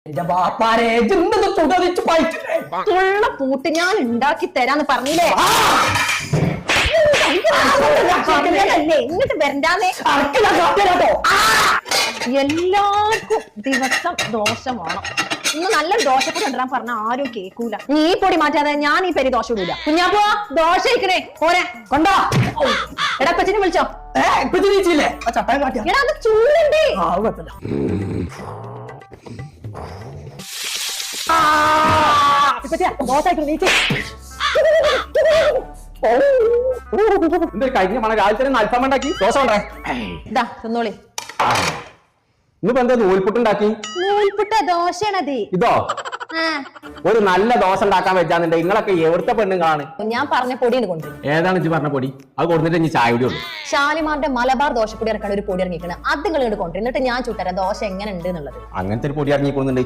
എന്റെ ബാപ്പാരെ തുള്ള പൂട്ട് ഞാൻ ഉണ്ടാക്കി തരാന്ന് പറഞ്ഞില്ലേ? ഇങ്ങോട്ട് വരണ്ടാന്നേ. എല്ലാവർക്കും ദിവസം ദോശ വേണം. ഇന്ന് നല്ല ദോശപ്പൊടി കൊണ്ടുവരാൻ പറഞ്ഞ ആരും കേൾക്കൂല. നീ ഈ പൊടി മാറ്റാതെ ഞാൻ ഈ പെരി ദോശ ഇടൂല. കുഞ്ഞാപ്പോ ദോശ ഇരിക്കണേ പോരെ കൊണ്ടോ. എടാ പച്ചിനെ വിളിച്ചോ. എടാ അത് ചൂടുണ്ട്. കഴിഞ്ഞ മണ രാവിലെ അൽഫാം ഉണ്ടാക്കി ദോശ ഉണ്ടായി. ഇതാ തിന്നോളി. ഇന്നിപ്പോ എന്താ നൂൽപുട്ടുണ്ടാക്കി? നൂൽപുട്ട ദോശയാണത്. ഇതോ ഒരു നല്ല ദോശ ഉണ്ടാക്കാൻ വെച്ചാന്നുണ്ടെ നിങ്ങളൊക്കെ എവിടുത്തെ പെണ്ണുങ്ങളാണ്? ഞാൻ പറഞ്ഞ പൊടിയാണ് കൊണ്ടുവരും. ഏതാണ് ഇജ്ജ് പറഞ്ഞ പൊടി? അത് കൊടുത്തിട്ട് ഇനി ചായ കൂടി ഉള്ളൂ. ഷാലിമാറിന്റെ മലബാർ ദോശപ്പൊടി ഇറക്കാൻ ഒരു പൊടി ഇറങ്ങിക്കണം. അത് നിങ്ങൾ ഇങ്ങോട്ട് കൊണ്ടുവരും. എന്നിട്ട് ഞാൻ ചുട്ടരാം ദോശ എങ്ങനെ ഉണ്ട് എന്നുള്ളത്. അങ്ങനത്തെ ഒരു പൊടി ഇറങ്ങിക്കൊണ്ടുണ്ട്.